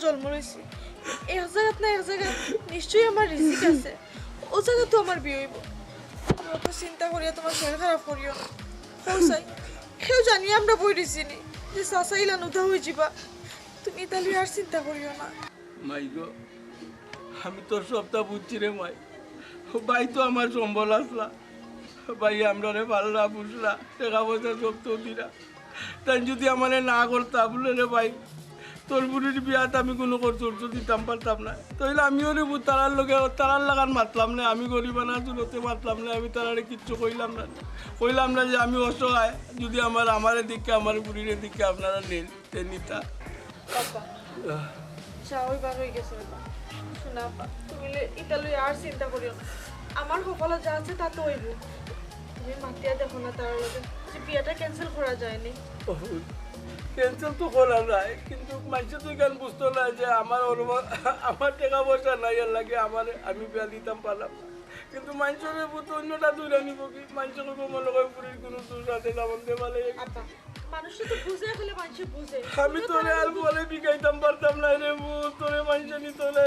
জন্ম রয়েছি এক জায়গাত না এক জায়গায় নিশ্চয়ই আমার রিজিক আছে ও জায়গা তো আমার বিয়ে হইব অত চিন্তা করিয়া তোমার শরীর খারাপ করিও না চাই কেউ জানি আমরা বই দিছি নি যে চাচাইলা নুধা হয়ে যাবা তুমি তাহলে আর চিন্তা করিও না মাই গো আমি তোর সবটা বুঝছি রে মাই ভাই তো আমার সম্বল আসলা ভাই আমরা রে পাল্লা বুঝলা টাকা পয়সা সব তো দিরা তাই যদি আমার না করতা বলে রে ভাই তোর বুড়ির বিয়াতে আমি কোনো খরচ দিতাম পারতাম না তাইলে আমিও রে তারার লোকে তারার লাগান মাতলাম না আমি গরিব না চুলোতে মাতলাম না আমি তারারে কিচ্ছু কইলাম না যে আমি অসহায় যদি আমারে দিকে আমার বুড়ির দিকে আপনারা নেন নিতা চাওই বার হয়ে গেছে শোনা তুমি ইতালি আর চিন্তা করিও না আমার কপালে যা আছে তা তো হইব তুমি মাতিয়া দেখো না তার লগে যে বিয়েটা ক্যান্সেল করা যায়নি ক্যান্সেল তো করা যায় কিন্তু মানুষ তো কেন বুঝতো না যে আমার টাকা পয়সা নাই এর লাগে আমি বিয়া দিতাম পারলাম না কিন্তু মানুষের তো অন্যটা দূরে নিব কি মানুষের মনে হয় পুরীর কোনো দূর আছে তেমন দেওয়ালে মানুষ তো বুঝে ফেলে মানুষ বুঝে আমি তোরে আর বলে বিকাইতাম পারতাম না রে তোরে মানুষ নিত না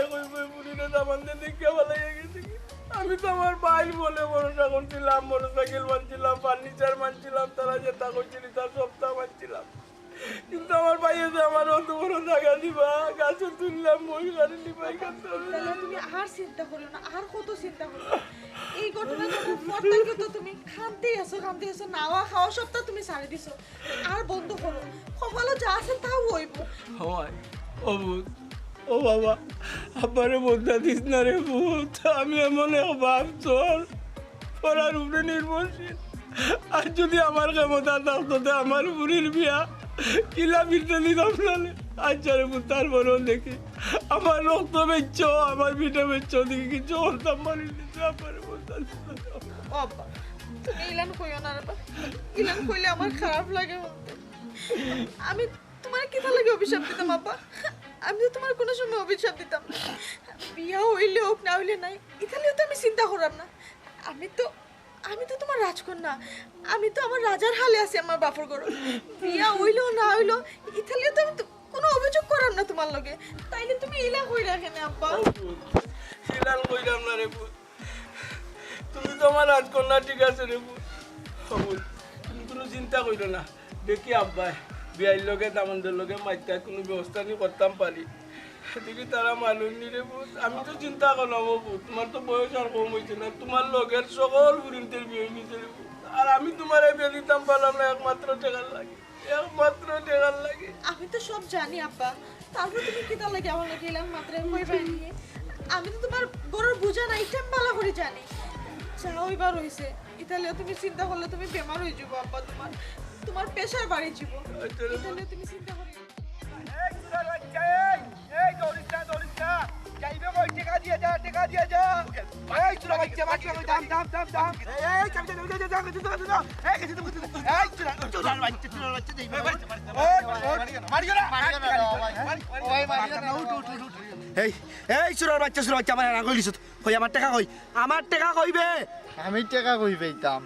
পুরীরে দামান দিয়ে দেখে ভালো গেছে আমি তো আমার ভাই বলে ভরসা করছিলাম মোটরসাইকেল মানছিলাম ফার্নিচার মানছিলাম তারা যেটা করছিলি তার সপ্তাহ মানছিলাম কিন্তু আমার ভাই এসে আমার অত বড় জায়গা দিবা গাছে তুললাম মই গাড়ি নিবাই করতে হবে তুমি আর চিন্তা করিও না আর কত চিন্তা করো এই ঘটনা ঘটার পর থেকে তো তুমি খামতেই আছো নাওয়া খাওয়া সবটা তুমি ছাড়ি দিছো আর বন্ধ করো কপালে যা আছে তা হইব হয় ও ভূত ও বাবা আবারে বলতে দিস না রে ভূত আমি এমন এক বাপ চল পড়ার উপরে নির্ভরশীল আর যদি আমার ক্ষমতা থাকতো আমার বুড়ির বিয়া কিলা ফিরতে দিতাম না আচ্ছা রে ভূত তারপরেও দেখি আমার রক্ত বেচ্ছ আমার পিঠে বেচ্ছ দেখি কিছু করতাম পারি আবারে বলতে তুমি ইলান কইও না রে ইলান কইলে আমার খারাপ লাগে আমি তোমার কি লাগে অভিশাপ দিতাম আপা আমি তো তোমার কোনো সময় অভিশাপ দিতাম না বিয়া হইলে হোক না হইলে নাই ইতালিও তো আমি চিন্তা করাম না আমি তো তোমার রাজকন্যা আমি তো আমার রাজার হালে আছি আমার বাপর ঘর বিয়া হইলো না হইলো ইতালিও তো আমি কোনো অভিযোগ করাম না তোমার লগে তাইলে তুমি ইলা কই রাখেন আব্বা ইলান কইরাম না রে তুমি তো আমার রাজকন্যা ঠিক আছে রে তুমি কোনো চিন্তা করো না দেখি আব্বা বিয়ার লগে দামনদের লগে মাইতা কোনো ব্যবস্থা নিয়ে করতাম পারি দেখি তারা মানুষ নি রে আমি তো চিন্তা করলাম তোমার তো বয়স আর কম হয়েছে না তোমার লগের সকল বুড়িদের বিয়ে নিয়েছে রে আর আমি তোমার বিয়ে দিতাম পারলাম না একমাত্র টেকার লাগে আমি তো সব জানি আব্বা তারপর তুমি কি তার লাগে আমার লগে এলাম মাত্র কই পাই নিয়ে আমি তো তোমার গরুর বুঝা না ইটাম ভালো করে জানি যাও এবার হইছে ইতালিও তুমি চিন্তা করলে তুমি বেমার হয়ে যাবো আব্বা তোমার প্রেসার বাড়ি যাব ইতালিও তুমি চিন্তা করলে এই সুরার বাচ্চা এই দৌড়িস না যাইবে কই টাকা দিয়ে যা এই সুরার বাচ্চা দাম এই চাবি যা এই কিছু এই সুরার বাচ্চা যাইবে মারি গেল ওই মারি গেল উঠ এই সুরার বাচ্চা আমার না কইলিস কই আমার টাকা কইবে আমি টাকা কই পাইতাম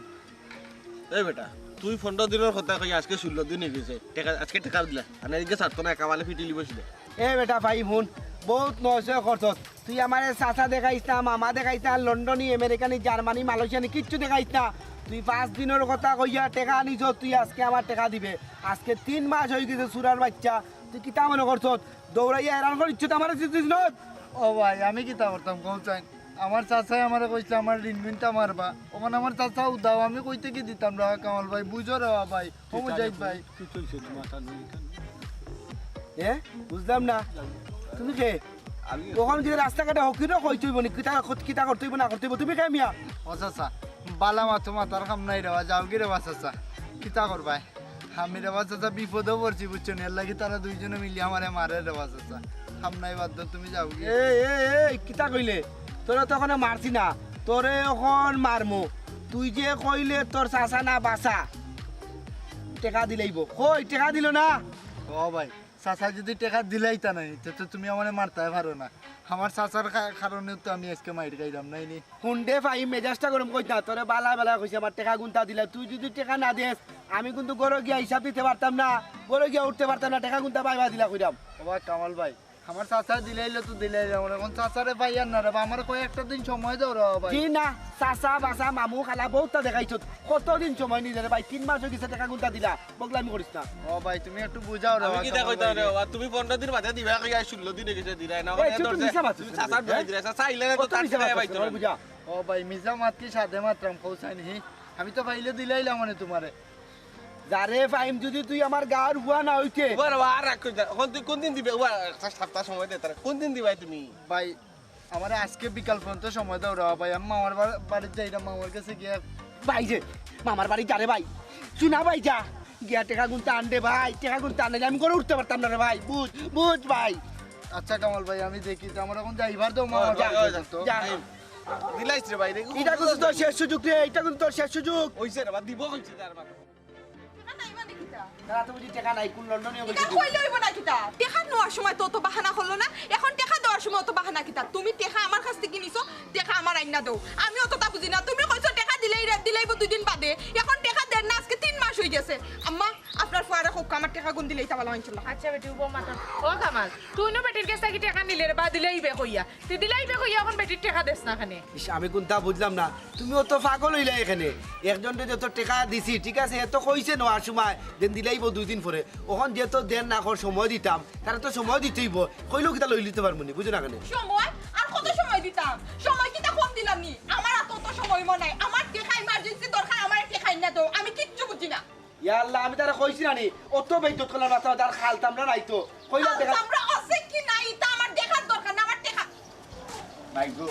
এই বেটা তুই 15 দিনের কথা কই আজকে 16 দিন হয়ে গেছে টাকা আজকে টাকা দিলা আর এদিকে ছাড়তো না একাবালে ফিটিলি বসলে এ বেটা ভাই হুন বহুত নয় খরচ তুই আমার চাচা দেখাইস না মামা দেখাইস না লন্ডনি আমেরিকানি জার্মানি মালয়েশিয়ানি কিচ্ছু দেখাইস না তুই 5 দিনের কথা কইয়া টাকা আনিস তুই আজকে আমার টাকা দিবে আজকে 3 মাস হয়ে গেছে সুরার বাচ্চা তুই কিতা মনে করছ দৌড়াইয়া এরান করে ইচ্ছুত আমার দিস না ও ভাই আমি কিতা করতাম কোন চাই আমার চাচাই আমারে কইছিল আমার ঋণমিনটা মারবা ওখানে আমার চাচা উদাও আমি কইতে কি দিতাম রা কামাল ভাই বুঝো রে ভাই ও মুজাহিদ ভাই কি চলছে তোমার এ বুঝলাম না তুমি কে ওখানে যে রাস্তাঘাটে হকিরও কই তুইব নি কিতা করতেইব না করতেইব তুমি কে মিয়া ও চাচা বালা মাথা মাথার কাম নাই রে যাও কি রে চাচা কিতা করবাই আমি রে চাচা বিপদে পড়ছি বুঝছো এর লাগি তারা দুইজনে মিলি আমারে মারে রে চাচা কাম নাই বাদ তুমি যাও কি এই কিতা কইলে তোরে তো ওখানে মারছি না তোরে এখন মারমু তুই যে কইলে তোর চাচা না বাসা টাকা দিলেইব কই টাকা দিল না ও ভাই চাচা যদি টাকা দিলেই তা নাই তো তুমি আমারে মারতে পারো না আমার চাচার কারণে তো আমি আজকে মাইর খাইলাম নাই নি হুন্ডে ভাই মেজাজটা গরম কইতা তোরে বালা কইছে আমার টাকা গুনতা দিলা তুই যদি টাকা না দেস আমি কিন্তু গরো গিয়া হিসাব দিতে পারতাম না গরো গিয়া উঠতে পারতাম না টাকা গুনতা পাইবা দিলা কইরাম ও ভাই কামাল ভাই আমার চাচা দিলাইলো তো দিলাইলো আমার এখন চাচারে পাই আর না রে বা আমার কয়েকটা দিন সময় দাও রে ভাই কি না চাচা বাসা মামু খালা বহুতটা দেখাইছ কতদিন সময় নিয়ে রে ভাই 3 মাস হয়ে গেছে টাকা গুনতা দিলা বগলামি করিস না ও ভাই তুমি একটু বুঝাও রে আমি কি দেখো রে বাবা তুমি 15 দিন বাদে দিবা কই 16 দিন গেছে দিলাই না এই, তুই তো মিছা মারছিস। তুমি চাচার ধরে দিলা চাচা আইলে না তো কত তার মিছা টাকা মারছিস, পাইতো আমার বুঝা ও ভাই মিজা মাত কি সাথে মাত্রাম পৌঁছাইনি আমি তো পাইলে দিলাইলাম মানে তোমারে যারে ফাইম যদি তুই আমার গার হুয়া না হইতে ওবার আর রাখ কই এখন তুই কোন দিন দিবে ওবার একটা সপ্তাহ সময় দে তার কোন দিন দিবাই তুমি ভাই আমার আজকে বিকাল পর্যন্ত সময় দাও রে ভাই আমি মামার বাড়িতে যাইলাম মামার কাছে গিয়ে ভাই যে মামার বাড়ি যারে ভাই শুনা ভাই যা গিয়া টাকা গুনতে আনবে ভাই টাকা গুনতে আনলে আমি করে উঠতে পারতাম না রে ভাই বুঝ বুঝ ভাই আচ্ছা কামাল ভাই আমি দেখি তো আমার এখন যাইবার দাও মামার যা, বাড়িতে তো যা। দিলাইছ রে ভাই রে এটা কিন্তু তোর শেষ সুযোগ রে এটা কিন্তু তোর শেষ সুযোগ হইছে রে বা দিব হইছে তার বাবা না নাই মানে কিতা তারা তো বুঝি টাকা নাই কোন লন্ডনে এটা কইলে হইব না কিতা টেকা নেওয়ার সময় তো তো বাহানা হলো না এখন টেকা দেওয়ার সময় তো বাহানা কিতা তুমি টেকা আমার কাছ থেকে নিছো টেকা আমার আইনা দাও আমি অতটা বুঝি না তুমি কইছো টেকা দিলাইব 2 দিন বাদে এখন টেকা দেন না আজকে 3 মাস হয়ে গেছে আম্মা আপনার ফুয়ারে হোক আমার টেকা গুন দিলেই তা ভালো হইছিল আচ্ছা বেটি উব মাতা ও কামাল তুই নো বেটির কাছে কি টাকা নিলে রে বা দিলেই বে কইয়া তুই দিলেই বে কইয়া এখন বেটির টাকা দেস না খানে ইস, আমি কোনটা বুঝলাম না তুমিও তো পাগল হইলা এখানে একজনকে যত টাকা দিছি ঠিক আছে এত কইছে নেওয়ার সময় দেন দিলাইব 2 দিন পরে ওখান যেহেতু দেন না কর সময় দিতাম তারা তো সময় দিতেইব কইলেও কিতা লই লিতে পারবো নি বুঝো না কেন সময় আর কত সময় দিতাম সময় কিতা কম দিলাম নি আমার আর তত সময় মনে আমার টেকা ইমার্জেন্সি দরকার আমার টেকা না দাও আমি কিচ্ছু বুঝি না ইয়া আল্লাহ আমি তারা কইছি না নি অত বেইজ্জত করলাম না তার খালতাম না নাই তো কইলা দেখা আমরা আছে কি নাই তা আমার দেখার দরকার না আমার টেকা ভাই গো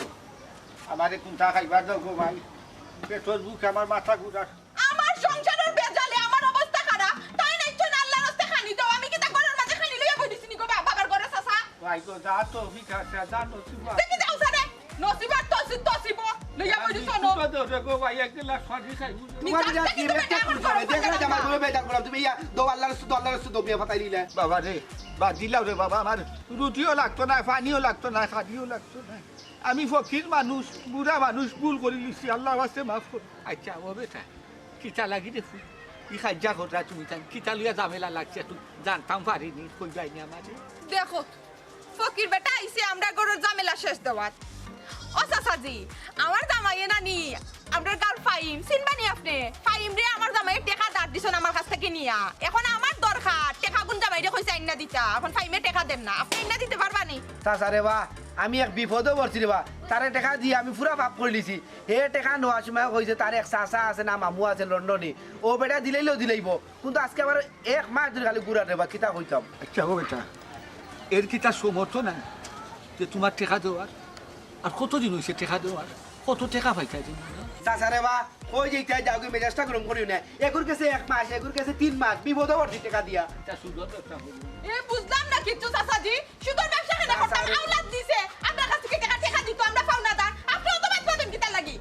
আমারে কোনটা খাইবার দাও গো ভাই পেটর বুক আমার মাথা ঘুরা আমার সংসারের বেজালে আমার অবস্থা খারাপ তাই নাই তো আল্লাহর রাস্তা খানি দাও আমি কি তা ঘরের মাঝে খানি লইয়া বইছি নি গো বাবার ঘরে চাচা ভাই গো যা তো ভিখাসা যা নসিবা দেখি যাও সারে নসিবার তসিব লইয়া বইছি শোনো গো ভাই একলা সাজি খাইবু তোমার যা কি একটা করবে দেখলা জামা ধরে বেদার করলাম তুমি ইয়া দো আল্লাহর রাস্তা দো বিয়া ফাটাই দিলে বাবা রে বা দিলাও রে বাবা আমার রুটিও লাগতো না পানিও লাগতো না শাদিও লাগতো না আমি ফকির মানুষ বুড়া মানুষ ভুল করে লিছি আল্লাহ আছে মাফ কর আচ্ছা ও বেটা কিতা লাগি দেখো ই খাজ্জা কথা তুমি তাই কিতা লইয়া ঝামেলা লাগছে তুই জানতাম পারিনি কই যাইনি আমারে দেখো ফকির বেটা আইছে আমরা ঘরের ঝামেলা শেষ দেওয়াত ও চাচাজি আমার জামাইয়ে নানি আমরা গাল ফাইম চিনবানি আপনি ফাইম রে আমার জামাইয়ের টাকা দাঁড় দিছেন আমার কাছ থেকে নিয়া এখন আমার দরকার টাকা গুন জামাইরে কইছে আইনা দিতা এখন ফাইমে টাকা দেন না আপনি আইনা দিতে পারবানি চাচা রে বা আমি এক বিপদে পড়ছি রে বা তারে টাকা দিয়ে আমি পুরা পাপ করে লিছি হে টাকা নেওয়ার সময় কইছে তার এক চাচা আছে না মামু আছে লন্ডনে ও বেটা দিলাইলেও দিলাইব কিন্তু আজকে আবার 1 মাস ধরে খালি ঘুরা রে বা কিতা কইতাম আচ্ছা ও বেটা এর কিতা সমর্থ নাই যে তোমার টেকা দেওয়ার আর কতদিন হয়েছে টেকা দেওয়ার কত টাকা পাইতা তুমি চাচা রে বা কই যেইটা যাও কি মেজাজটা গরম করিও না এগুর কাছে 1 মাস এগুর কাছে 3 মাস বিপদে পড়ছি টাকা দিয়া এটা সুন্দর একটা হলো এ বুঝলাম না কিচ্ছু চাচাজি শুধু ব্যবসা কেন করতাম আওলাদ দিছে আপনার কাছ থেকে টাকা দিত আমরা পাওনা দান আপনিও তো বাদ দেন কিতা লাগি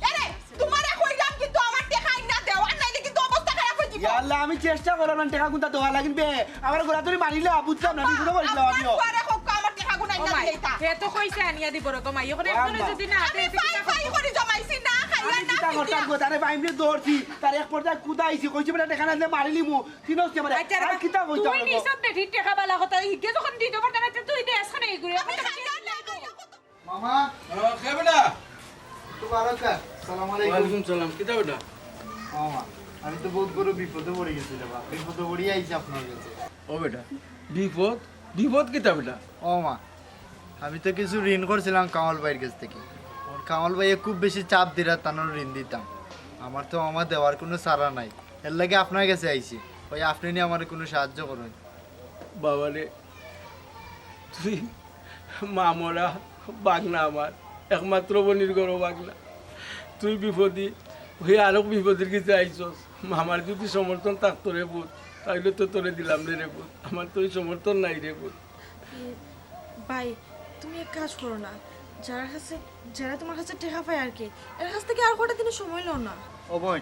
আরে তোমারে কইলাম কিন্তু আমার টাকা আইনা দাও আর নাইলে কিন্তু অবস্থা খারাপ হয়ে যাবে ইয়া আল্লাহ আমি চেষ্টা করলাম না টাকা গুনতা দেওয়া লাগবে আমার গোলা তুমি মারিলা বুঝলাম না বিপদে পড়ছিলাম আমিও আপনার হোক আমার টাকা গুন আইনা দিলেইতা হে তো কইছে আনিয়া দিব রে তোমাই এখন একজনে যদি না আমি ফাই করে জমাইছি না খাইয়া আমি না কিতা করতাম গো তারে বাইমরে দৌড়ছি তার এক পর্যায়ে কুদাইছি কইছি বেটা টাকা না দিলে মারিলি মু তিনস কে মানে আচ্ছা আর কিতা কইতাম তুই নিসব বেটির টাকা বালা কথা হিগে যখন দিতে পারতা না তুই দেশ খানে এগুলো আমি খাইয়া না মামা কে বেটা তো বারাকা সালাম আলাইকুম ওয়ালাইকুম সালাম কিতা বেটা মামা আমি তো বহুত বড় বিপদে পড়ে গেছি রে বাপ বিপদে পড়ে আইছি আপনার কাছে ও বেটা বিপদ বিপদ কিতা বেটা ও মা আমি তো কিছু ঋণ করছিলাম কামাল ভাইয়ের কাছ থেকে আমার কামাল ভাইয়ে খুব বেশি চাপ দিরা তানোর ঋণ দিতাম আমার তো আমার দেওয়ার কোনো সারা নাই এর লাগে আপনার কাছে আইছি ওই আপনি নিয়ে আমার কোনো সাহায্য করুন বাবারে তুই মামরা বাগনা আমার একমাত্র বনির গর বাগনা তুই বিপদী হয়ে আরো বিপদের কিছু আইসস মামার যদি সমর্থন থাকতো রে বোধ তাইলে তো তোরে দিলাম রে বোধ আমার তো ওই সমর্থন নাই রে বোধ ভাই তুমি এক কাজ করো না যারা তোমার কাছে টাকা পায় আর কি এর কাছ থেকে আর কটা দিনের সময় লও না ও বোন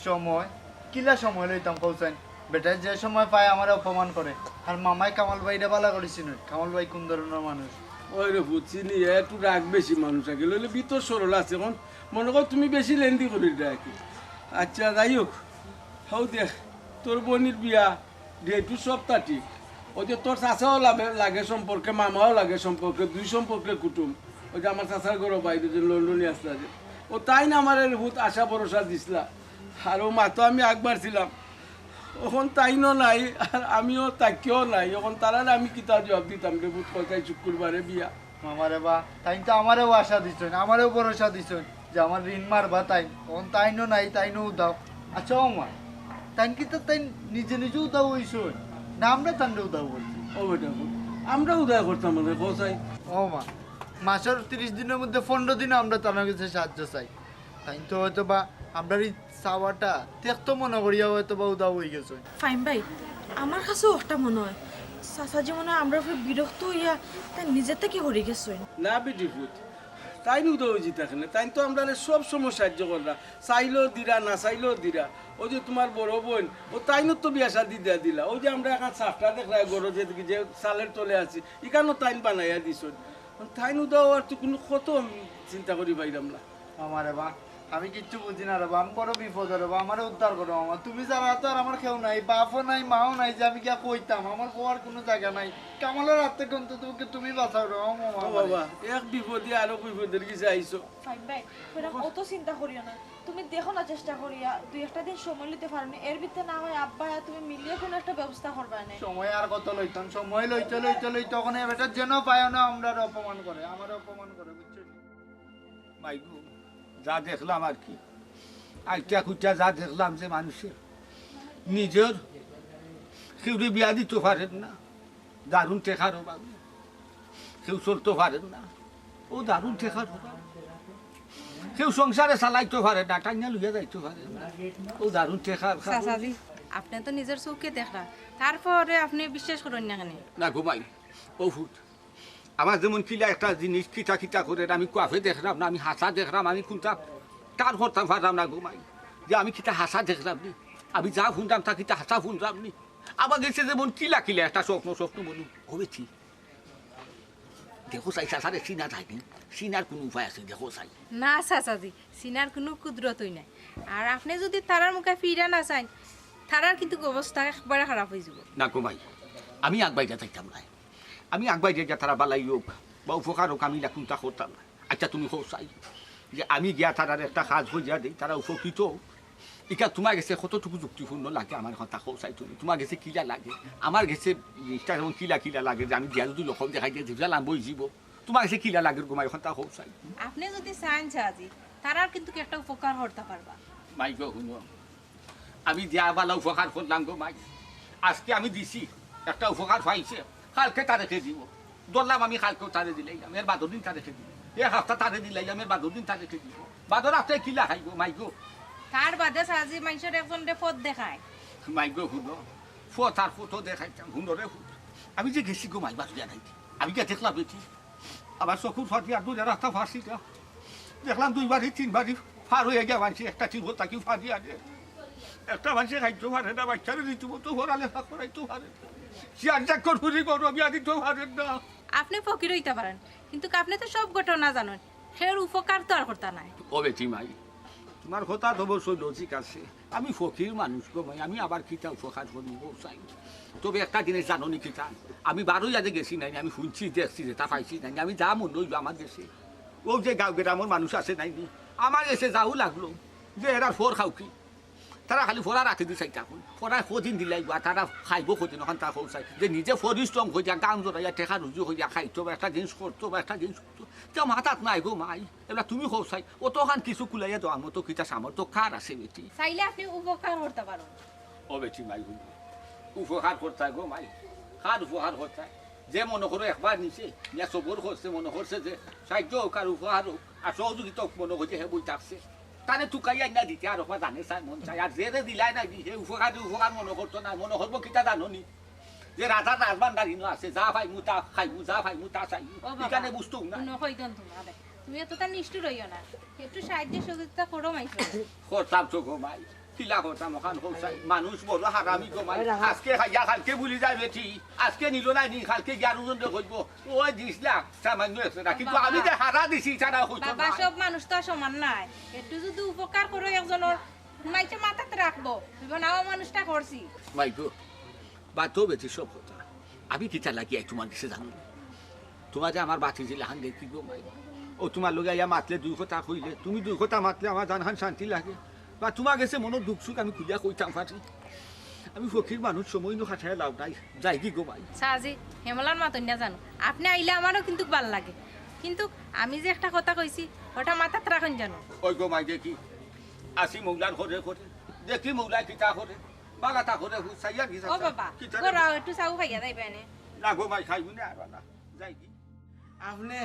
সময় কিলা সময় লইতাম কৌছেন বেটা যে সময় পায় আমার অপমান করে আর মামাই কামাল ভাইরে বালা করেছিল কামাল ভাই কোন ধরনের মানুষ ওই রে বুঝছি নি একটু রাগ বেশি মানুষ আগে লইলে ভিতর সরল আছে এখন মনে কর তুমি বেশি লেন্দি করি রাখি আচ্ছা যাই হোক হও দেখ তোর বোনির বিয়া ডেটু সপ্তাহ ঠিক ওই যে তোর চাচাও লাগে সম্পর্কে, মামাও লাগে সম্পর্কে, দুই সম্পর্কে কুটুম। ওই যে আমার চাচার ঘরও বাইরে যে লন্ডনে আসলা যে, ও তাই না আমার বহুত আশা ভরসা দিছিলা। আর ও মা তো আমি একবার ছিলাম, এখন তাইনও নাই আর আমিও তাকেও নাই। এখন তারা আমি কিতা জবাব দিতাম রে? বুধ কয়টাই শুক্রবারে বিয়া। মামারে বা তাই তো আমারও আশা দিছেন, আমারও ভরসা দিছেন যে আমার ঋণ মারবা তাই, তখন তাইনও নাই, তাইনও উদাও। আচ্ছা ও মা, তাই কি তো তাই নিজে নিজে উদাও হইছুন না আমরা তান্ডে উদাও করছি? ও বেটা আমরা উদয় করতাম মনে কোথায়? ও মা, মাসের 30 দিনের মধ্যে 15 দিনে আমরা তার কাছে সাহায্য চাই। তাই তো হয়তো বা আমরা এই চাওয়াটা দেখতো মনে করিয়া হয়তো বা উদাও হয়ে গেছে। ফাইন ভাই, আমার কাছেও একটা মনে হয় চাচাজি মনে হয় আমরা বিরক্ত হইয়া তাই নিজের থেকে হরে গেছেন। না বেটি ফুট, তাই নি উদয় হয়েছি থাকে না। তাই তো আমরা সব সময় সাহায্য করলা, চাইলেও দিরা না চাইলেও দিরা। ওই যে তোমার বড় বোন, ও তাইনও তো বিয়া শাদি দিয়া দিলা। ওই যে আমরা এখন সাফটা দেখলা গরো যে চালের তলে আছি, এখানেও তাইন বানাইয়া দিছ। তাইন উদাও আর তো কোনো কত চিন্তা করি পাইলাম না। আমারে বা আমি কিচ্ছু বুঝি না রে বা, আমি বড় বিপদ রে বা, আমারে উদ্ধার করো আমার। তুমি যারা তো আর আমার কেউ নাই, বাপও নাই, মাও নাই যে আমি গিয়া কইতাম। আমার কোয়ার কোনো জায়গা নাই। কামালের হাত থেকে অন্তত তুমি বাঁচাও রে ও বাবা, এক বিপদে আরো বিপদের কিছু আইসো। ফাইন ভাই, অত চিন্তা করিও না। তুমি দেখো না চেষ্টা করিয়া 2-1 দিন সময় নিতে পারো না। এর ভিতরে না হয় আব্বা আর তুমি মিলিয়ে কোনো একটা ব্যবস্থা করবা না। সময় আর কত লইতাম, সময় লইতে তখন বেটার যেন পায় না আমরা অপমান করে, আমার অপমান করে, বুঝছো? মাইগু যা দেখলাম আর কি, আইটা খুঁটা যা দেখলাম যে মানুষের নিজের কেউ বিয়া দিতে পারেন না, দারুণ টেকার অভাবে কেউ চলতে পারেন না, ও দারুণ টেকার অভাব কেউ সংসারে চালাইতে পারে না, টাইনা লুইয়া যাইতে পারে না, ও দারুণ টেকার। চাচাজি, আপনি তো নিজের চোখে দেখলা, তারপরে আপনি বিশ্বাস করেন না কেন? না ঘুমাই ও ফুট, আমার যেমন কিলা একটা জিনিস খিটা খিটা করে আমি কাফে দেখলাম না, আমি হাসা দেখলাম, আমি কোনটা তার করতাম পারলাম না ঘুমাই যে আমি কিটা হাসা দেখলাম নি, আমি যা শুনতাম তা কিটা হাসা শুনলাম নি। আমার গেছে যেমন কিলা কিলা একটা স্বপ্ন বলুন হবেছি। দেখো চাই সাসারে চিনা যায়নি, চিনার কোনো উপায় আছে? দেখো চাই না চাচাজি, সিনার কোনো কুদরতই নাই। আর আপনি যদি তারার মুখে ফিরা না চান, তারার কিন্তু অবস্থা একবারে খারাপ হয়ে যাব। না ঘুমাই, আমি আগবাইটা চাইতাম না, আমি আগবাইটা যা তারা বালাই হোক বা উপকার হোক আমি কোনটা করতাম না। আচ্ছা তুমি হোক চাই যে আমি গিয়া তারার একটা কাজ হইয়া দিই, তারা উপকৃত হোক। এটা তোমার গেছে কতটুকু যুক্তিপূর্ণ লাগে আমার কথা হোক চাই তুমি, তোমার গেছে কিলা লাগে, আমার গেছে জিনিসটা যেমন কিলা লাগে যে আমি গিয়া যদি লক্ষণ দেখাই দিয়ে দিলাম বই যাব, তোমার গেছে কিলা লাগে ঘুমাই কথা হোক চাই। আপনি যদি চান চাচাজি, তারার কিন্তু একটা উপকার করতে পারবা। মাই গো শুনো, আমি দিয়া বালা উপকার করলাম গো মাই, আজকে আমি দিছি একটা উপকার পাইছে, কালকে তাদেরকে দিব, ধরলাম আমি কালকেও তাদের দিলাইলাম, এর বাদর দিন তাদেরকে দিব, এক সপ্তাহ তাদের দিলাইলাম, এর বাদর দিন তাদেরকে দিব, বাদর আপনি কিলা খাইব মাই গো। তার বাদে চাচাজি মানুষের একজন পথ দেখায়। মাই গো শুনো, ফত আর ফটো দেখাইতাম হুনরে ফুট, আমি যে গেছি গো মাই বাজুয়া নাই, আমি কে দেখলাম বেটি আমার চকুর ফাটি আর দুই রাস্তা ফাঁসিটা দেখলাম, 2বারই 3বারই ফার হয়ে গিয়া মানছি, একটা ঠিক তাকে ফাঁসি আনে, একটা মানুষের খাইতে পারে না, বাচ্চারে দিতে তো ঘোরালে ফাঁক করাইতে পারে, চেয়ার চাকর ফুরি করো বিয়া দিতে পারেন না। আপনি ফকির হইতে পারেন, কিন্তু আপনি তো সব ঘটনা জানেন, সের উপকার তো আর করতে নাই। ও বেটি মাই, তোমার কথা তো অবশ্যই লজিক আছে, আমি ফকির মানুষ গো মাই, আমি আবার কিতা উপকার করিব চাই। তবে একটা জিনিস জানো নি কিতা, আমি 12 আগে গেছি নাই, আমি শুনছি দেখছি যেটা পাইছি নাই, আমি যা মন হইব আমার গেছে, ও যে গাঁও গ্রামের মানুষ আছে নাই নি, আমার এসে যাও লাগলো যে এরা ফোর খাও কি, তারা খালি ফোরা রাখি দি চাইতা এখন ফোরা সদিন দিলাই বা তারা খাইব সদিন ওখান তা চাই যে নিজে পরিশ্রম হয়ে যা গান জোরাইয়া টেকা রুজু হয়ে যা খাইতো বা একটা জিনিস করতো বা একটা জিনিস করতো, তা মাথাত নাই গো মাই, এবার তুমি হোক চাই অতখান কিছু কুলাইয়া দেওয়ার মতো কিতা সামর্থ্য কার আছে বেটি? চাইলে আপনি উপকার করতে পারেন। ও বেটি মাই হইব উপকার করতে গো মাই, কার উপকার করতে যে মনে করো একবার নিচে ইয়া সবর করছে, মনে করছে যে সাহায্য হোক আর উপহার হোক আর সহযোগিতা মনে করছে হে বই থাকছে, তাহলে টুকাইয়া না দিতে আর ওপা জানে চাই মন চাই, আর যে দিলাই না দি সেই উপকার মনে করতো না, মনে করবো কিতা জানো নি যে রাধা রাজবান্ডার ইনো আছে, যা ভাইমু তা খাইমু, যা ভাইমু তা চাই, এখানে বুঝতো না। তুমি এত তার নিষ্ঠুর হইও না, একটু সাহায্য সহযোগিতা করো মাইছে। করতাম তো গো মাই, কিলা করতাম ওখান হোসাই, মানুষ বড় হারামি গো মাই, আজকে খাইয়া কালকে ভুলি যায় বেটি, আজকে নিল নাই নি কালকে 11 জন কইব ওই 10 লাখ সামান্য আছে না, কিন্তু আমি যে হারা দিছি তারা হইতো বাবা, না। সব মানুষ তো সমান নাই, একটু যদি উপকার করো একজনের মাইছে মাথাতে রাখবো, নাও মানুষটা করছি। মাই গো বাতো বেটি সব কথা, আমি কিতা লাগি তোমার কাছে জানো তোমার যে আমার বাতি জিলে হান দেখি গো মাই ও তোমার লগে আইয়া মাতলে দুই কথা কইলে তুমি দুই কথা মাতলে আমার জান হান শান্তি লাগে বা তোমার কাছে মনের দুঃখ সুখ আমি খুঁজা কইতাম পারি আমি ফকির মানুষ সময় নো খাটায় লাভ নাই যাই কি গো ভাই সাজি হেমলার মাতন না জানো আপনি আইলে আমারও কিন্তু ভাল লাগে কিন্তু আমি যে একটা কথা কইছি ওটা মাথাত রাখুন জানো ওই গো মাই দেখি আসি মৌলার ঘরে ঘরে দেখি মৌলা কিতা করে বাগাতা করে হুসাইয়া কি ও বাবা গোরা একটু চাউ খাইয়া যাইবে এনে না গো মাই খাইবো না আর না যাই কি আপনি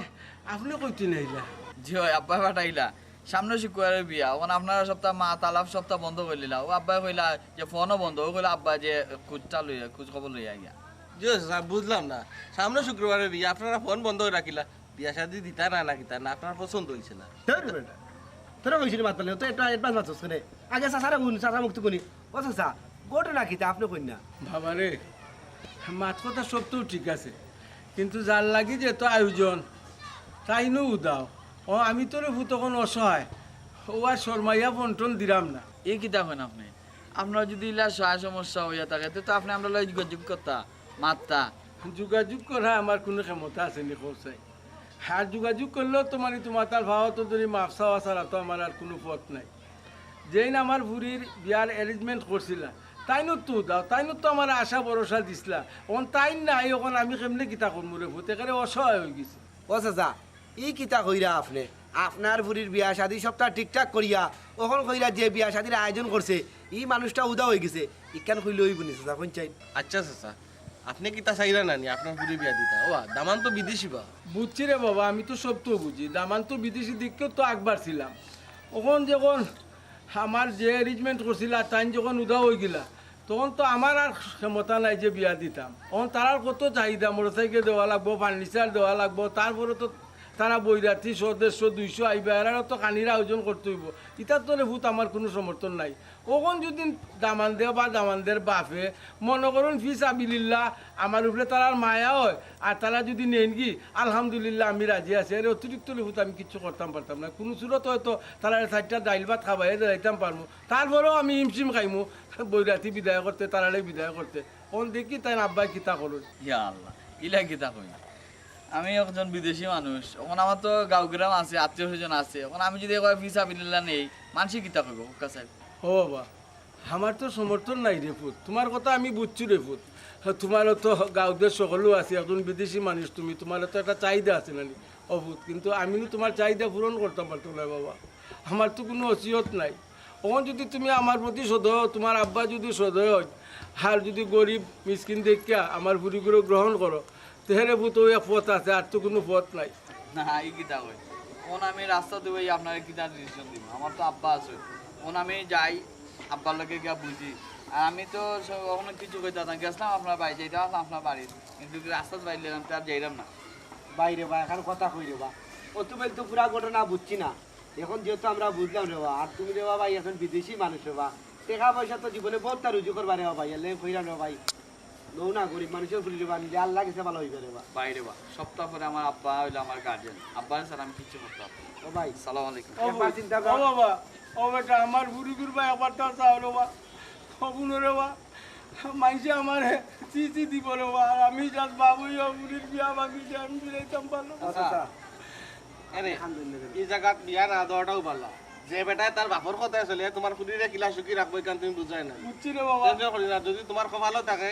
আপনি কইতে নাইলা জি হয় আব্বা পাঠাইলা সামনে শুক্রবারের বিয়া ওখানে আপনারা সপ্তাহ মা তালাপ সপ্তাহ বন্ধ করলিলা ও আব্বাই কইলা যে ফোনও বন্ধ ও কইলা আব্বা যে খোঁজটা লইয়া খোঁজ খবর লইয়া গিয়া জি স্যার বুঝলাম না সামনে শুক্রবারে বিয়ে আপনারা ফোন বন্ধ করে রাখিলা বিয়া শাদি দিতা না না কিতা না আপনার পছন্দ হয়েছে না তোরা কইছিলি মাত পারলে তো এটা অ্যাডভান্স মাতছস কেন আগে সাসারা বুন সাসা মুক্ত কোনি ও সাসা ঘটনা কিতা আপনি কইন না বাবা রে মাত কথা সব তো ঠিক আছে কিন্তু যার লাগি যে তো আয়োজন তাই নো উদাও ও আমি তোরে তখন অসহায় ও আর শর্মাইয়া বন্টন দিলাম না এই কিতা হয় আপনি আপনার যদি ইলা সহায় সমস্যা হইয়া থাকে তো আপনি আমরা লই যোগাযোগ করতা মাত্তা যোগাযোগ করা আমার কোনো ক্ষমতা আছে নি কোসাই আর যোগাযোগ করলেও তোমার তার ভাবা তো ধরি মাফ চাওয়া ছাড়া তো আমার আর কোনো পথ নাই যেই না আমার ভুরির বিয়ার অ্যারেঞ্জমেন্ট করছিলা তাইনো তো দাও তাইনো তো আমার আশা ভরসা দিছিলা ওখান তাই নাই ওখান আমি কেমনে কিতা করবো রে ভূত এখানে অসহায় হয়ে গেছি ও চাচা ই কিতা কইরা আপনি আপনার বুড়ির বিয়া শাদি সপ্তাহ ঠিকঠাক করিয়া ওখন কইরা যে বিয়া শাদির আয়োজন করছে ই মানুষটা উদা হয়ে গেছে ইকান কইলে হইব নি চাচা কোন চাই আচ্ছা চাচা আপনি কিতা চাইরা নানি আপনার পুরি বিয়া দিতা ও দামান তো বিদেশি বা বুঝছি রে বাবা আমি তো সব তো বুঝি দামান তো বিদেশি দিককেও তো একবার ছিলাম ওখন যখন আমার যে অ্যারেঞ্জমেন্ট করছিলা তাই যখন উদা হয়ে গেলা তখন তো আমার আর ক্ষমতা নাই যে বিয়া দিতাম তখন তার কত চাহিদা মোটরসাইকেল দেওয়া লাগবো ফার্নিচার দেওয়া লাগবো তারপরে তো তারা বৈরাত্রী 100-150 আইবা এরাও তো কানির আয়োজন করতে হইব ইতার তো ভূত আমার কোনো সমর্থন নাই ওখন যদি দামান দেয় বা দামানদের বাপে মনে করুন ফিস আবিল্লাহ আমার উপরে তারার মায়া হয় আর তারা যদি নেন কি আলহামদুলিল্লাহ আমি রাজি আছি এর অতিরিক্ত ভূত আমি কিচ্ছু করতাম পারতাম না কোনো সুরত হয়তো তারা 4টা ডাইল ভাত খাবাই যাইতাম পারবো তারপরেও আমি হিমশিম খাইমু বৈরাত্রী বিদায় করতে তারারে বিদায় করতে কোন দেখি তাই আব্বাই কিতা করুন ইয়া আল্লাহ ইলা কিতা কই আমি একজন বিদেশি মানুষ এখন আমার তো গাঁও গ্রাম আছে আত্মীয় স্বজন আছে এখন আমি যদি একবার ভিসা বিল্লা নেই মানুষই কিতা কইব হুক্কা সাহেব ও বাবা আমার তো সমর্থন নাই রে ফুট তোমার কথা আমি বুঝছি রে ফুট তোমারও তো গাঁওদের সকলেও আছে একজন বিদেশি মানুষ তুমি তোমারও তো একটা চাহিদা আছে নানি অভূত কিন্তু আমি তোমার চাহিদা পূরণ করতে পারতাম না বাবা আমার তো কোনো অসিয়ত নাই ওখান যদি তুমি আমার প্রতি সদয় তোমার আব্বা যদি সদয় হয় আর যদি গরিব মিসকিন দেখিয়া আমার বুড়িগুলো গ্রহণ করো তেহারে ভূত ওই পথ আছে আর তো কোনো পথ নাই না এই কিতা কই কোন আমি রাস্তা দেবো আপনার কিতা ডিসিশন দিব আমার তো আব্বা আছে কোন আমি যাই আব্বার লোকে গিয়া বুঝি আর আমি তো কখনো কিছু কইতাম না গেছিলাম আপনার বাড়ি যাইতে আসলাম আপনার বাড়ি কিন্তু রাস্তা বাইরে এলাম তো আর যাইলাম না বাইরে বা এখন কথা কই রে বা ও তুমি তো পুরা ঘটনা বুঝছি না এখন যেহেতু আমরা বুঝলাম রে বা আর তুমি রে ভাই এখন বিদেশি মানুষ রে বা টাকা পয়সা তো জীবনে বহুত রুজু করবা রে ভাই এলে কইরাম রে ভাই নৌ না গরিব মানুষের ফুলি রে বা নিলে আল্লাহ গেছে ভালো হইবে রে বা বাইরে বা সপ্তাহ পরে আমার আব্বা হইলো আমার গার্জেন আব্বা স্যার আমি কিছু করতাম ও ভাই সালাম আলাইকুম একবার চিন্তা ও কর বাবা ও বেটা আমার বুড়িগুর ভাই আবার তো চাও রে বা হবুন রে বা মাইসে আমার চিঠি দিব রে বা আর আমি যাস বাবুই বুড়ির বিয়া ভাঙিছে আমি ফিরাইতাম পারলো আচ্ছা এনে এই জায়গাত বিয়া না দেওয়াটাও ভালো যে বেটায় তার বাপর কথা চলে তোমার খুদিরে কিলা সুখী রাখবো কারণ তুমি বুঝাই না বুঝছি রে বাবা টেনশন করি না যদি তোমার খুব ভালো থাকে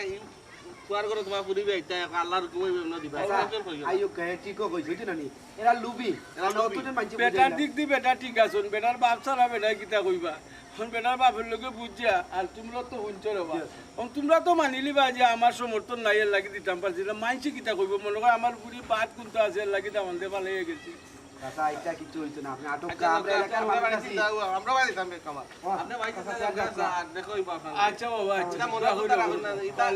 কুয়ার করে তোমার খুদিবে এটা আল্লাহর হুকুমই না দিবা টেনশন করি না আইও কে ঠিকও কইছো কি নানি এরা লুবি এরা নতুন মানছি বেটার দিক দি বেটা ঠিক আছে বেটার বাপ ছাড়া বেটা কিতা কইবা এখন বেটার বাপের লোকে বুঝিয়া আর তোমরা তো শুনছ রে বা তোমরা তো মানিলি বা যে আমার সমর্থন নাই এর লাগি দিতাম পারছি না মাইছি কিতা কইব মনে হয় আমার বুড়ি বাদ কোনটা আছে এর লাগি দাম দে ভালো হয়ে গেছি আচ্ছা এটা কিছু হইতো না আপনি আটক আচ্ছা, আমরা এলাকার মানুষ আছি আমরা বাড়ি থামবে কামাল আপনি বাড়ি দেখো আপনার আচ্ছা বাবা আচ্ছা এটা মনে করতে রাখুন না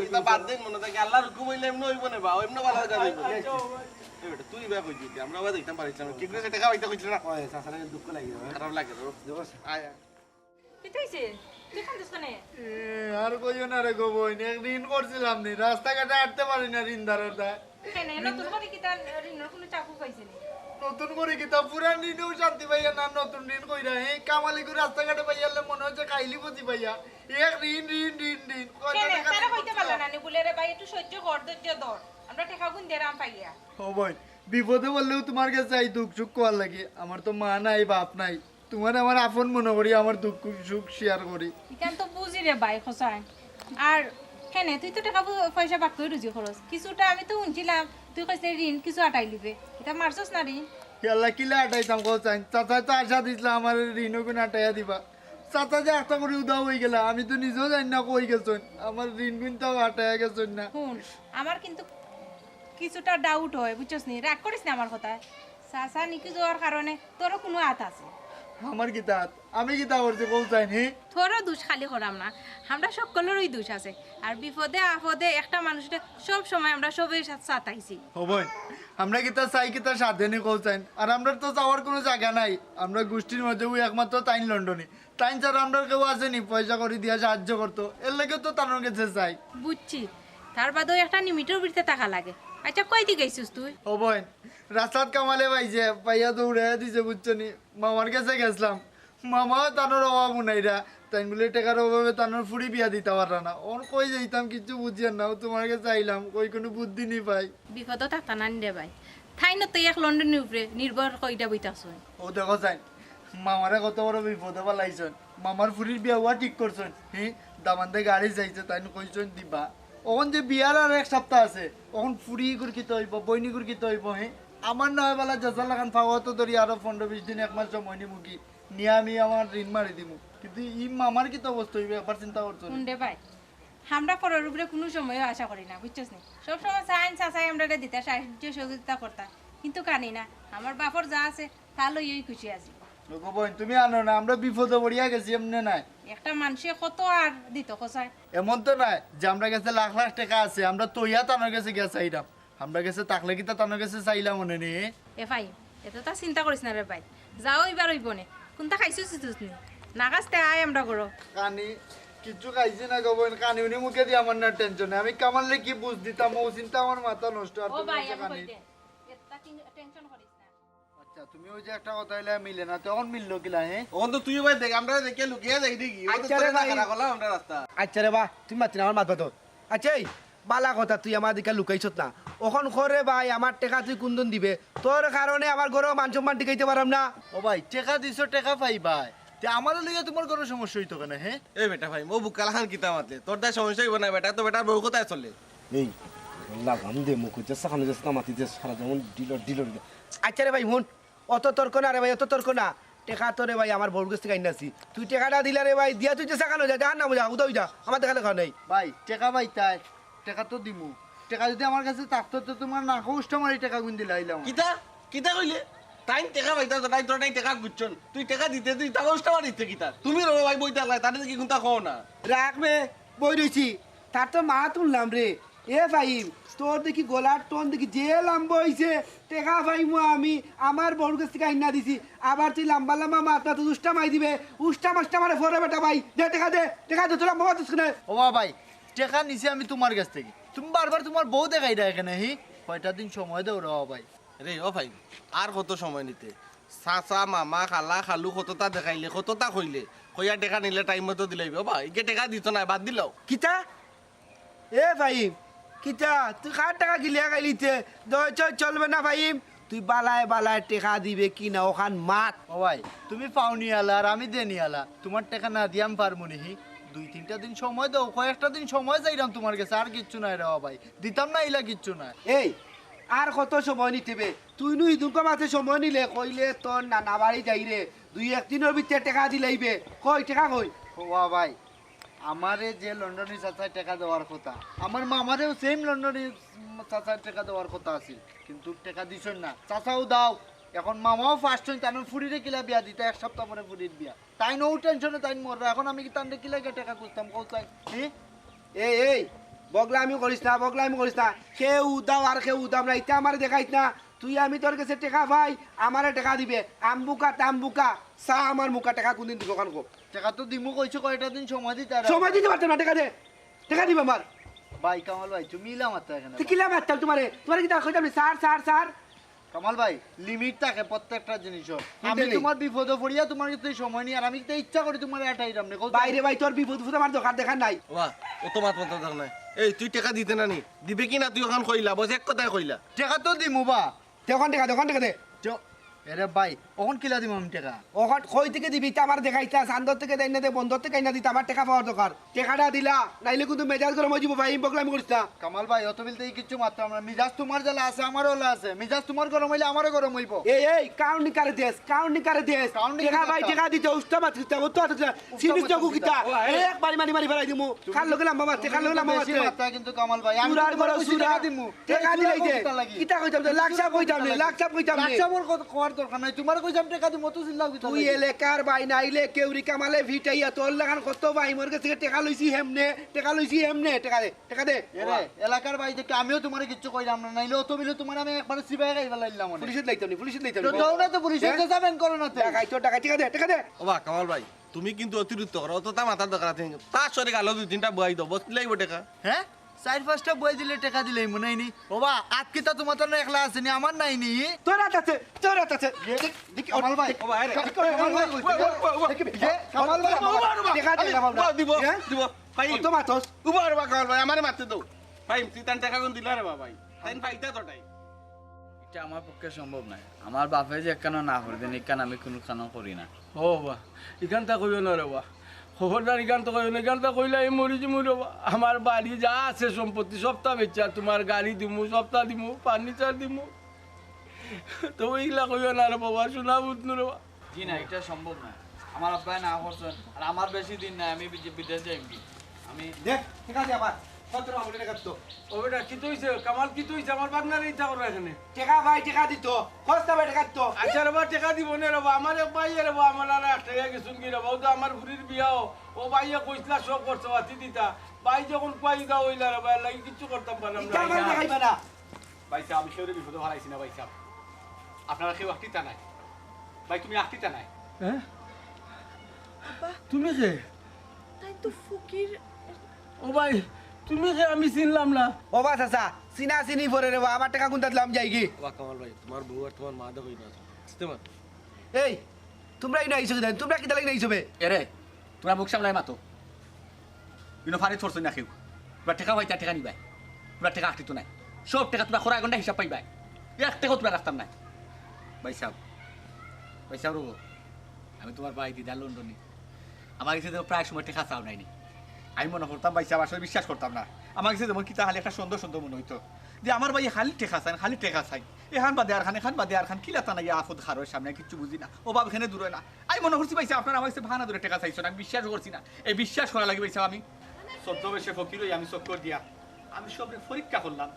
এটা বাদ দিন মনে থাকে আল্লাহর হুকুম হইলে এমনি হইব না বা এমনি ভালো কাজ হইব আচ্ছা বাবা এই বেটা তুই বা কই দিতি আমরা বা দেখতাম পারিছিলাম ঠিক আছে টাকা হইতে কইছিল না ওই সাসারে দুঃখ লাগি খারাপ লাগে তো জবস আয় কিতা হইছে তুই কান্দছ কেন আর কইও না রে গো বইন ঋণ করছিলাম নি রাস্তাঘাটে হাঁটতে পারি না ঋণদারের দায় কেন নতুন করে কি তার ঋণের কোনো চাকু পাইছে নি নতুন করে কিতা পুরান ঋণেও শান্তি পাইয়া না নতুন ঋণ কইরা এই কামালি করে রাস্তাঘাটে পাইয়ালে মনে হচ্ছে খাইলি বুঝি পাইয়া এক ঋণ ঋণ ঋণ ঋণ কেন তারা কইতে পারলা না নি বলে রে ভাই একটু সহ্য কর ধৈর্য ধর আমরা টাকা গুণ দিয়ে রাম পাইয়া ও ভাই বিপদে বললেও তোমার কাছে আই দুঃখ সুখ করার লাগে আমার তো মা নাই বাপ নাই তোমার আমার আপন মনে করি আমার দুঃখ সুখ শেয়ার করি ইখান তো বুঝি রে ভাই খসায় আর কেন তুই তো টাকা পয়সা বাক করে রুজি খরচ কিছুটা আমি তো শুনছিলাম তুই কইছিস ঋণ কিছু আটাই লিবে এটা মারছস না ঋণ খেলা কিলা আটাইতাম কোথায় চাচা তো আশা দিছিল আমার ঋণও কোনো আটাইয়া দিবা চাচা যে একটা করে উদাও হয়ে গেলা আমি তো নিজেও জানি না কই গেছেন আমার ঋণ কিন্তু আটাইয়া গেছেন না শুন আমার কিন্তু কিছুটা ডাউট হয় বুঝছস নি রাগ করিস না আমার কথা চাচা নিকি যাওয়ার কারণে তোরও কোনো হাত আছে আমার কি তাত আমি কি তা করছি কোথায় নি তোরও দোষ খালি করাম না আমরা সকলেরই দোষ আছে আর বিপদে আপদে একটা মানুষকে সব সময় আমরা সবাই সাথাইছি হবই আমরা কি তা চাই কি তা সাথে নি কোথায় আর আমরা তো যাওয়ার কোনো জায়গা নাই আমরা গোষ্ঠীর মধ্যে ওই একমাত্র তাইন লন্ডনে তাইন ছাড়া আমরা কেউ আসেনি পয়সা করে দিয়া সাহায্য করতো এর লাগে তো তার কাছে চাই বুঝছি তার বাদেও একটা নিমিটের বিড়তে টাকা লাগে আচ্ছা কই দি গেছিস তুই হবই রাস্তাত কামালে পাইছে পাইয়া দৌড়ে দিছে বুঝছো নি মামার কাছে গেছিলাম মামাও তানোর অভাব উনাইরা তাই বলে টাকার অভাবে তানোর ফুড়ি বিয়া দিতে পারা না ওর কই যাইতাম কিছু বুঝিয়ে নাও তোমার কাছে আইলাম কই কোনো বুদ্ধি নি পাই বিপদও থাকতা না রে ভাই থাই না তুই এক লন্ডনের উপরে নির্ভর কইটা বইতাছ ও দেখো চাই মামারে কত বড় বিপদে পালাইছেন মামার ফুড়ির বিয়া হওয়া ঠিক করছেন দামানতে গাড়ি যাইছে তাই কইছেন দিবা ওখান যে বিয়ার আর এক সপ্তাহ আছে ওখান ফুড়ি গুরকিতে হইব বইনি গুরকিতে হইব আমার নয় বেলা জেসা লাগান পাওয়া তো ধরি আরো 15-20 দিন এক মাস সময় নি মুখি নিয়ে আমি আমার ঋণ মারি দিমু কিন্তু ই মামার কি তো অবস্থা হইবে একবার চিন্তা করছো শুনরে ভাই আমরা পরের উপরে কোনো সময় আশা করি না বুঝছস নি সব সময় চাইন চাচাই আমরা দিতে সাহায্য সহযোগিতা করতা কিন্তু কানি না আমার বাপর যা আছে তা লইই খুশি আছি লোক বোন তুমি আনো না আমরা বিপদে পড়িয়া গেছি এমনি নাই একটা মানুষে কত আর দিত কসায় এমন তো নাই যে আমরা কাছে লাখ লাখ টাকা আছে আমরা তৈয়া তানোর কাছে গিয়া চাইলাম আমরা কাছে তাকলে কি তা তানোর কাছে চাইলাম মনে নেই এ ভাই এত তা চিন্তা করিস না রে ভাই যাও এবার হইব নে কোনটা খাইছিস তুই না কাছতে আয় আমরা করো কানি কিছু খাইছি না গো বোন কানি উনি মুখে দিয়ে আমার না টেনশন আমি কামালে কি বুঝ দিতাম ও চিন্তা আমার মাথা নষ্ট আর ও তুমি ভাই হচ্ছে আমি কানি কইতে এতটা টেনশন করিস না আচ্ছা তুমি ওই যে একটা কথা হইলে মিলে না তখন মিললো কিলা ওখান তো তুই ভাই দেখ আমরা দেখে লুকিয়ে যাই দেখি আচ্ছা রে ভাই। আমরা রাস্তা আচ্ছা রে বা তুমি মাতি আমার মাত বাতো আচ্ছা এই বালা কথা তুই আমার দিকে লুকাইছত না ওখন করে ভাই আমার টাকা তুই কুন্দন দিবে তোর কারণে আমার ঘরে মান সম্মান টিকাইতে পারাম না ও ভাই টাকা দিছো টাকা পাই ভাই তে আমাদের লিগে তোমার কোনো সমস্যা হইতো কেন হ্যাঁ এ বেটা ভাই মো বুকালা খান কিতা মাতলে তোর দায় সমস্যা হইব না বেটা তো বেটার বউ কোথায় চলে এই লাগাম দে মুখ চেষ্টা খানে চেষ্টা মাতি যে সারা যেমন ডিলর ডিলর আচ্ছা রে ভাই হুন অত তর্ক না রে ভাই অত তর্ক না টেকা তো রে ভাই আমার বড় কাছ থেকে আইনাছি তুই টেকাটা দিলে রে ভাই দিয়া তুই চেষ্টা খানো যা জাহান না বুঝা উদয় যা আমার দেখা দেখা নেই ভাই টাকা পাই তাই টাকা তো দিমু টাকা যদি আমার কাছে থাকতো তো তোমার না কষ্ট মারি টাকা গুন দিলে আইলাম কিতা কিতা কইলে তাই টাকা পাইতা তো তাই তোর নাই টাকা বুঝছন তুই টাকা দিতে তুই টাকা উষ্টা দিতে কিতা তুমি রে ভাই বইতা লাই তাদের কি কোনটা খাও না রাখবে বই রইছি তার তো মা তুললাম রে এ ভাই তোর দেখি গলার টোন দেখি যে লম্বা হইছে টেকা পাইমু আমি আমার বড় কাছ থেকে আইনা দিছি আবার তুই লম্বা লম্বা মাথা তো উষ্টা মাই দিবে উষ্টা মাস্টা মারে ফরে বেটা ভাই দে টাকা দে তোরা মাথা শুনে ও ভাই টাকা নিছি আমি তোমার কাছ থেকে তুমি বারবার তোমার বউ দেখাই দেয় এখানে কয়টা দিন সময় দাও রে ভাই রে ও ভাই আর কত সময় নিতে চাচা মামা খালা খালু কতটা দেখাইলে কতটা কইলে কইয়া টাকা নিলে টাইম মতো দিলাইবে ও ভাই ইকে টাকা দিত না বাদ দিলাও কিতা এ ভাই কিতা তুই কার টাকা গিলিয়া গাইলিতে চলবে না ভাই তুই বালায় বালায় টাকা দিবে কি না ওখান মাত ও ভাই তুমি পাওনি আলা আর আমি দেনি আলা তোমার টাকা না দিয়াম পারবো নিহি 2-3টা দিন সময় দাও কয়েকটা দিন সময় চাইলাম তোমার কাছে আর কিচ্ছু নাই রে ভাই দিতাম না ইলা কিচ্ছু না এই আর কত সময় নিতেবে তুই নুই দুটো মাসে সময় নিলে কইলে তোর নানা বাড়ি যাই রে 2-1 দিনের ভিতরে টাকা দিলাইবে কই টাকা কই ও ভাই আমারে যে লন্ডনের চাচায় টাকা দেওয়ার কথা আমার মামারেও সেম লন্ডনের চাচায় টাকা দেওয়ার কথা আছে কিন্তু টাকা দিছেন না চাচাও দাও এখন মামাও ফার্স্ট হইন তার ফুরিরে কিলা বিয়া দিতে এক সপ্তাহ পরে ফুরির বিয়া তাই নো টেনশনে তাই মরবে এখন আমি কি তান্ডে কিলা টাকা খুঁজতাম কোথায় এই বগলামি করিস না বগলামি করিস না কেউ দাও আর কেউ দাম না এটা আমার দেখাইস না তুই আমি তোর কাছে টাকা ভাই আমারে টাকা দিবে আমবুকা তামবুকা সা আমার মুখা টাকা কোনদিন দিব কান টাকা তো দিমু কইছো কয়টা দিন সময় দিতে সময় দিতে পারতাম না টাকা দে টাকা দিবে আমার ভাই কামাল ভাই তুমি ইলা মাত্র এখানে তুই কিলা মারতাম তোমারে তোমারে কি তা কইতাম স্যার স্যার স্যার কামাল ভাই লিমিট থাকে প্রত্যেকটা জিনিসের আমি Literally? তোমার বিপদে পড়িয়া তোমার কিন্তু এই সময় নেই আর আমি তো ইচ্ছা করি তোমার এটাইরাম না বাইরে ভাই তোর বিপদ ফুদ আমার দোকান দেখা নাই বাবা ও তো মাত মাথা দেখ নাই এই তুই টাকা দিতে না নি দিবে কি না তুই ওখান কইলা বস এক কথাই কইলা টাকা তো দিমু বা দোকান দেখা দে এরে ভাই ওখন কিলা দিমু আমি টাকা ওখান কই থেকে দিবি তা আমার দেখাইতা সান্দর থেকে দেই না দে বন্ধর থেকে না দিতা আমার টাকা পাওয়ার দরকার টাকাটা দিলা নাইলে কিন্তু মেজাজ গরম হয়ে যাবো ভাই বকলামি করিস না কামাল ভাই অত বিলতে কিছু মারতাম না মিজাজ তোমার জ্বালা আছে আমারও জ্বালা আছে মিজাজ তোমার গরম হইলে আমারও গরম হইব এই কাউন্ট করে দেশ টাকা ভাই টাকা দিতে উস্তা মাত দিতে ও তো সিরিজ তো কুকিতা এক বাড়ি মারি ফেলাই দিমু কাল লগে লাম্বা মারতে কাল লগে লাম্বা মারতে মারতা কিন্তু কামাল ভাই আমি সুরার বড় সুরা দিমু টাকা দিলাই দে কিতা কইতাম লাখ সাপ কইতাম নে লাকসাবর কোয়ার দরকার নাই তোমার কইতাম টাকা দিমু তো চিল্লাও কি তুই এলাকার বাই নাইলে কেউরি কামালে ভিটাইয়া তোর লাগান কত ভাই মোর কাছে টাকা লইছি হেমনে টাকা দে এরে এলাকার ভাই থেকে আমিও তোমার কিছু কইলাম না নাইলে অত বিলে তোমার আমি একবার সিবাই গাইবা লাইলাম মনে পুলিশে লাইতাম তো দাও না তো পুলিশে তো যাবেন করো না তো টাকা টাকা দে ও বা কামাল ভাই তুমি কিন্তু অতিরিক্ত করো অত তা মাথার দরকার আছে তার সরে গেল দুই তিনটা বই দাও বস লাগব টাকা হ্যাঁ চার পাঁচটা বই দিলে টাকা দিলেই মনে হয়নি বাবা আজ কি তা তোমার তো একলা আছে নি আমার নাই নি তোর হাত আছে কামাল ভাই ও ভাই কামাল ভাই কামাল ভাই টাকা দে না দিব দিব ভাই তো মাতস উবার বা কামাল ভাই আমারে মারতে দাও ভাই তুই তান টাকা কোন দিলা রে বাবা ভাই তাই পাইতা তোটাই এটা আমার পক্ষে সম্ভব নয় আমার বাপে যে একখানা না করে দেন এখান আমি কোনো খানা করি না ও বা ইখানটা কইও না রে বা খবরদার ইখানটা কইও না ইখানটা কইলে এই মরিছি মরি বা আমার বাড়ি যা আছে সম্পত্তি সবটা বেচা তোমার গাড়ি দিমু সবটা দিমু ফার্নিচার দিমু তো ওইগুলা কইও না রে বাবা শোনা বুঝনু রে বা জি না এটা সম্ভব নয় আমার আব্বাই না করছেন আর আমার বেশি দিন নাই আমি বিদেশ যাই আমি দেখ টাকা দে আবার কত টাকা টাকা তো ও বেটা কি তুইছে কামাল কি তুইছে আমার বাগনার ইচ্ছা করে এখানে টাকা ভাই টাকা দিত খরচ ভাই টাকা তো আচ্ছা রে বা টাকা দিব না রে বা আমার এক ভাই রে বা আমার আর একটা গেছুন কি রে বা ও তো আমার ভুরির বিয়াও ও ভাইয়া কইছলা সব করছে আতি দিতা ভাই যখন পাই দা হইলা রে ভাই লাগি কিছু করতাম পারলাম না টাকা দেখাইবা না ভাই সাহেব আমি কেউ বিপদে হারাইছি না ভাই সাহেব আপনারা কেউ আটটিতা নাই ভাই তুমি আটটিতা নাই হ্যাঁ তুমি কে তাই তো ফকির ও ভাই তুমি কে আমি চিনলাম না ও বাস আসা সিনা সিনি পরে রে আমার টাকা কোনটা দিলাম যাই কি ও কামাল ভাই তোমার বউ আর তোমার মা দেখই না বুঝতে পার এই তোমরা এই নাইছো দেন তোমরা কি তালাই নাইছো বে এরে তোরা মুখ সামলাই মাতো ইনো ফানি থরছ না কেউ তোরা টাকা ভাই টাকা নিবাই তোরা টাকা আটটিতো নাই সব টাকা তোরা খরা ঘন্টা হিসাব পাইবাই এক টাকা তোরা রাখতাম নাই ভাই সাহেব রবো আমি তোমার ভাই দিদা লন্ডনে আমার কাছে তো প্রায় সময় টাকা চাও নাইনি আমি মনে করতাম ভাই সাহেব আসলে বিশ্বাস করতাম না আমার কাছে যেমন কিতা খালি একটা সুন্দর সুন্দর মনে হইতো যে আমার ভাই খালি টেকা চাই এখান বাদে আর খান কিলা তা নাই আফদ খারোর সামনে কিচ্ছু বুঝি না ও বাবা এখানে দূরে না আমি মনে করছি ভাই আপনার আমার কাছে ভানা দূরে টেকা চাইছো না আমি বিশ্বাস করছি না এই বিশ্বাস করা লাগে ভাই আমি চোদ্দ বেশে ফকির হই আমি চক্কর দিয়া আমি সব পরীক্ষা করলাম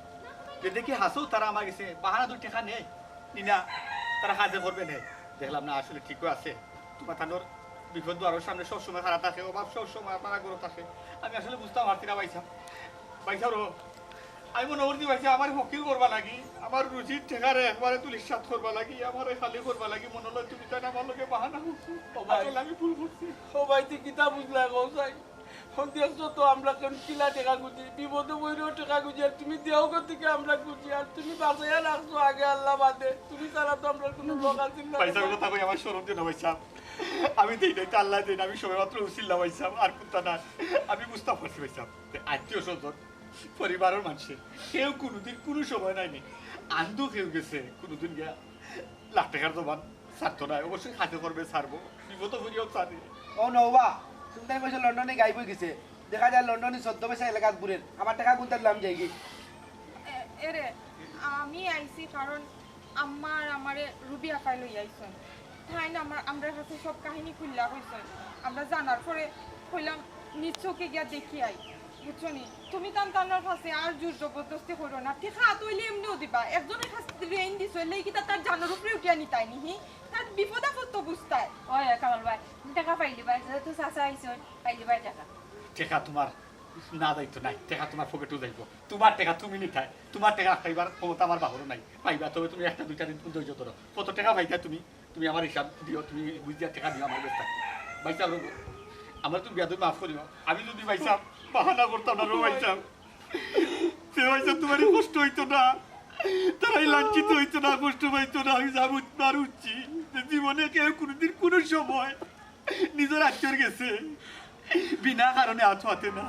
যে দেখি হাসো তারা আমার কাছে বাহানা দূর টেকা নেই নিনা তারা হাজে করবে নেই দেখলাম না আসলে ঠিকও আছে তোমার থানোর বিপদ আরো সামনে সবসময় খারাপ থাকে অভাব সবসময় আপনারা গরম থাকে আমি আসলে বুঝতে পারছি না বাইসা রো আমি মনে করছি বাইসা আমার ফকির করবা লাগি আমার রুচির ঠেকারে একবারে তুলির সাথ করবা লাগি আমার খালি করবা লাগি মনে হলো তুমি তাই আমার লোকে বাহানা করছো আসলে আমি ভুল করছি ও ভাই তুই কিতা বুঝলা গৌসাই দেখছো তো আমরা কোন কিলা টাকা গুজি বিপদে বইরেও টাকা গুজি আর তুমি দেও থেকে আমরা গুজি আর তুমি বাঁচাইয়া রাখছো আগে আল্লাহ বাদে তুমি ছাড়া তো আমরা কোনো লোক আছি না পয়সা কথা কই আমার শরম দিও না পয়সা আমি দেই নাই তো আল্লাহ দেই আমি সময় মাত্র উছিলা পয়সা আর কুত্তা না আমি বুঝতে পারছি পয়সা আত্মীয় স্বজন পরিবারের মানুষের কেউ কোনোদিন কোনো সময় নাইনি আন্দু কেউ গেছে কোনোদিন গিয়া লাখ টাকার দোকান ছাড়তো না অবশ্যই হাতে করবে ছাড়বো বিপদ করিয়াও ছাড়ে ও নৌবা তুমি তাই কইছো লন্ডনে গাইব গেছে দেখা যায় লন্ডনে 14 পয়সা এলাকাত বুড়েন আমার টাকা কোনটা দিলাম যাই কি এরে আমি আইছি কারণ আমারে রুবি আপাই লই আইছেন তাই না আমরা কাছে সব কাহিনী খুললা হইছেন আমরা জানার পরে কইলাম নিচকে গিয়া দেখি আই বুঝছো নি তুমি তানার কাছে আর জোর জবরদস্তি করো না ঠিক আছে তুইলে এমনিও দিবা একজনের কাছে রেইন দিছ হইলে কি তার জানার উপরে উঠিয়া নিতাই নি তার বিপদ আপদ তো বুঝতাই ওই কামাল ভাই টাকা পাইলি ভাই যেহেতু চাচা আইছো পাইলি ভাই টাকা টাকা তোমার না দায়িত্ব নাই টাকা তোমার পকেটও যাইব তোমার টাকা তুমি নিতাই তোমার টাকা খাইবার ক্ষমতা আমার বাহরও নাই পাইবা তবে তুমি একটা দুইটা দিন ধৈর্য ধরো কত টাকা পাইতা তুমি আমার হিসাব দিও তুমি বুঝিয়া টাকা দিও আমার বেশ ভাইসাব রব আমার তুমি বেদম মাফ করিও আমি যদি ভাইসাব বাহানা করতাম না রো ভাইসাব সে হয়তো তোমার কষ্ট হইতো না, তারাই লাঞ্ছিত হইতো না, কষ্ট পাইতো না। আমি যাবো আর উঠছি জীবনে কেউ কোনোদিন কোনো সময় নিজের আত্মীয়র গেছে বিনা কারণে হাত হাতে না।